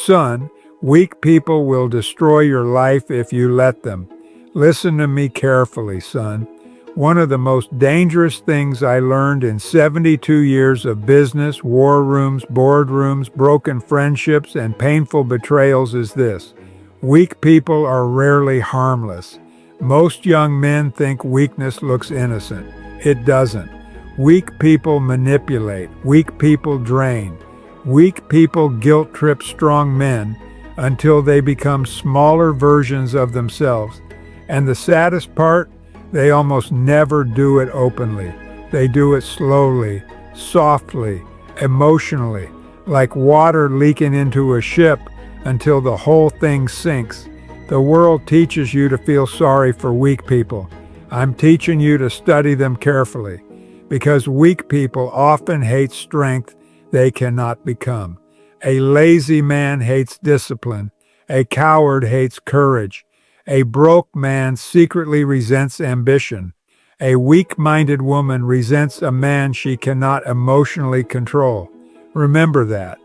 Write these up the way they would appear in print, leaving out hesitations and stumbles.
Son, weak people will destroy your life if you let them. Listen to me carefully, son. One of the most dangerous things I learned in 72 years of business, war rooms, boardrooms, broken friendships, and painful betrayals is this. Weak people are rarely harmless. Most young men think weakness looks innocent. It doesn't. Weak people manipulate. Weak people drain. Weak people guilt-trip strong men until they become smaller versions of themselves. And the saddest part, they almost never do it openly. They do it slowly, softly, emotionally, like water leaking into a ship until the whole thing sinks. The world teaches you to feel sorry for weak people. I'm teaching you to study them carefully, because weak people often hate strength they cannot become. A lazy man hates discipline. A coward hates courage. A broke man secretly resents ambition. A weak-minded woman resents a man she cannot emotionally control. Remember that.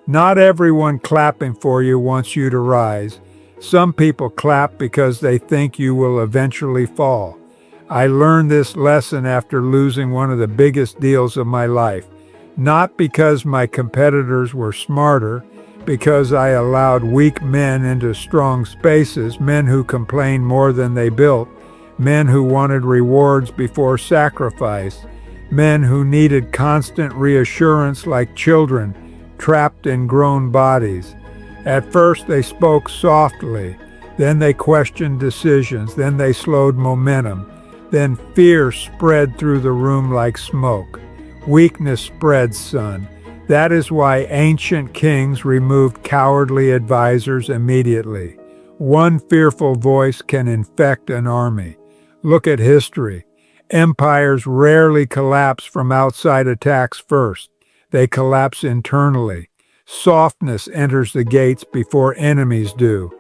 Not everyone clapping for you wants you to rise. Some people clap because they think you will eventually fall. I learned this lesson after losing one of the biggest deals of my life. Not because my competitors were smarter, because I allowed weak men into strong spaces, men who complained more than they built, men who wanted rewards before sacrifice, men who needed constant reassurance like children trapped in grown bodies. At first they spoke softly, then they questioned decisions, then they slowed momentum, then fear spread through the room like smoke. Weakness spreads, son. That is why ancient kings removed cowardly advisors immediately. One fearful voice can infect an army. Look at history. Empires rarely collapse from outside attacks first. They collapse internally. Softness enters the gates before enemies do.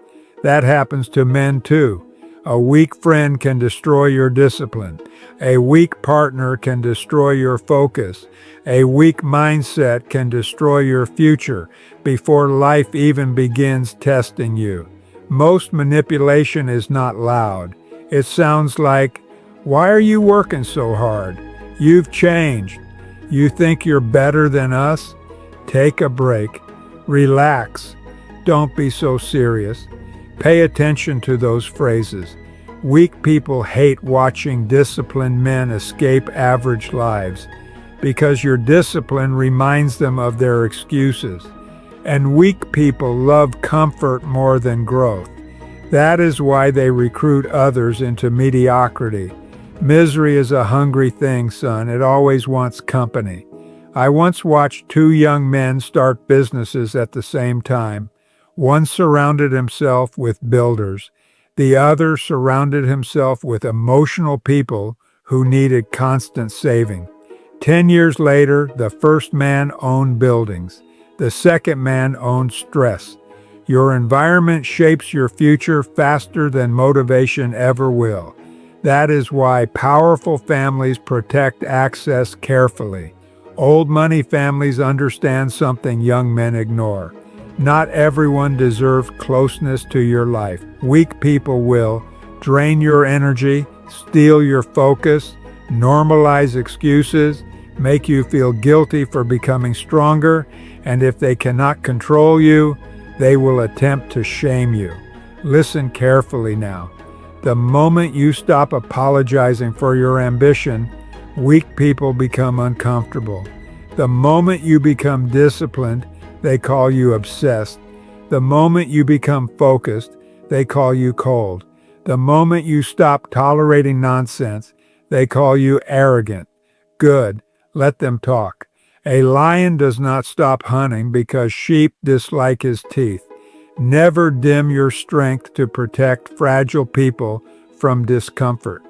That happens to men too. A weak friend can destroy your discipline. A weak partner can destroy your focus. A weak mindset can destroy your future before life even begins testing you. Most manipulation is not loud. It sounds like, "Why are you working so hard? You've changed. You think you're better than us? Take a break. Relax. Don't be so serious." Pay attention to those phrases. Weak people hate watching disciplined men escape average lives because your discipline reminds them of their excuses. And weak people love comfort more than growth. That is why they recruit others into mediocrity. Misery is a hungry thing, son. It always wants company. I once watched two young men start businesses at the same time. One surrounded himself with builders. The other surrounded himself with emotional people who needed constant saving. 10 years later, the first man owned buildings. The second man owned stress. Your environment shapes your future faster than motivation ever will. That is why powerful families protect access carefully. Old money families understand something young men ignore. Not everyone deserves closeness to your life. Weak people will drain your energy, steal your focus, normalize excuses, make you feel guilty for becoming stronger, and if they cannot control you, they will attempt to shame you. Listen carefully now. The moment you stop apologizing for your ambition, weak people become uncomfortable. The moment you become disciplined, they call you obsessed. The moment you become focused, they call you cold. The moment you stop tolerating nonsense, they call you arrogant. Good, let them talk. A lion does not stop hunting because sheep dislike his teeth. Never dim your strength to protect fragile people from discomfort.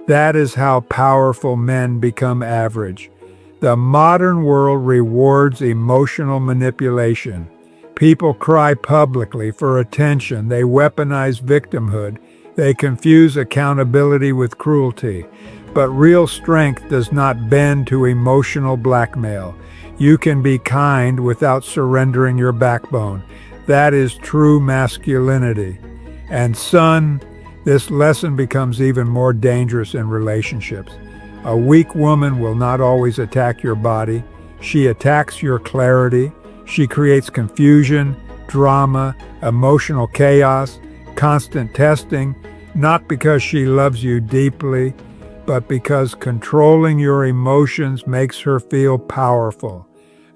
That is how powerful men become average. The modern world rewards emotional manipulation. People cry publicly for attention. They weaponize victimhood. They confuse accountability with cruelty. But real strength does not bend to emotional blackmail. You can be kind without surrendering your backbone. That is true masculinity. And son, this lesson becomes even more dangerous in relationships. A weak woman will not always attack your body. She attacks your clarity. She creates confusion, drama, emotional chaos, constant testing, not because she loves you deeply, but because controlling your emotions makes her feel powerful.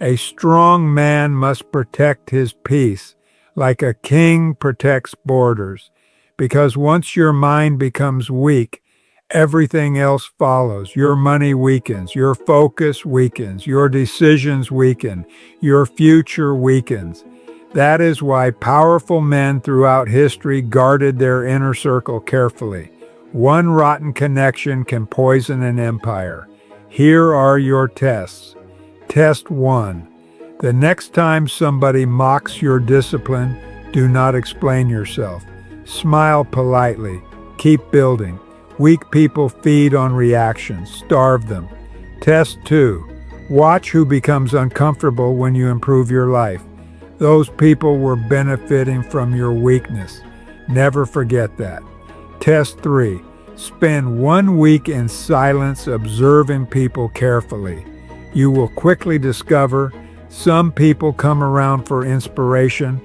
A strong man must protect his peace, like a king protects borders, because once your mind becomes weak, everything else follows. Your money weakens, your focus weakens, your decisions weaken, your future weakens. That is why powerful men throughout history guarded their inner circle carefully. One rotten connection can poison an empire. Here are your tests. Test 1. The next time somebody mocks your discipline, do not explain yourself. Smile politely. Keep building. Weak people feed on reactions. Starve them. Test 2. Watch who becomes uncomfortable when you improve your life. Those people were benefiting from your weakness. Never forget that. Test 3. Spend 1 week in silence observing people carefully. You will quickly discover some people come around for inspiration,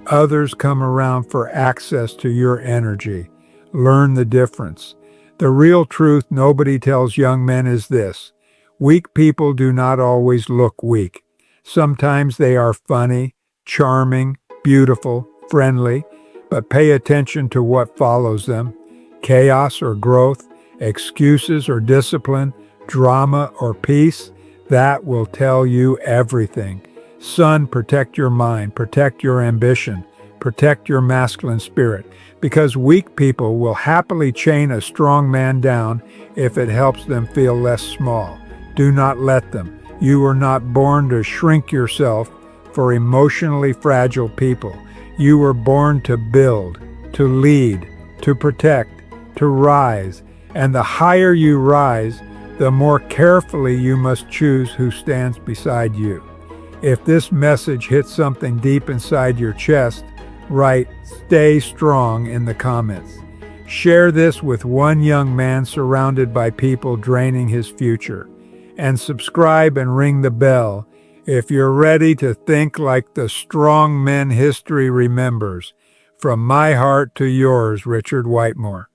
others come around for access to your energy. Learn the difference. The real truth nobody tells young men is this: weak people do not always look weak. Sometimes they are funny, charming, beautiful, friendly, but pay attention to what follows them: chaos or growth, excuses or discipline, drama or peace. That will tell you everything. Son, protect your mind, protect your ambition, protect your masculine spirit, because weak people will happily chain a strong man down if it helps them feel less small. Do not let them. You were not born to shrink yourself for emotionally fragile people. You were born to build, to lead, to protect, to rise. And the higher you rise, the more carefully you must choose who stands beside you. If this message hits something deep inside your chest, write "Stay strong" in the comments. Share this with one young man surrounded by people draining his future. And subscribe and ring the bell if you're ready to think like the strong men history remembers. From my heart to yours, Richard Whitemore.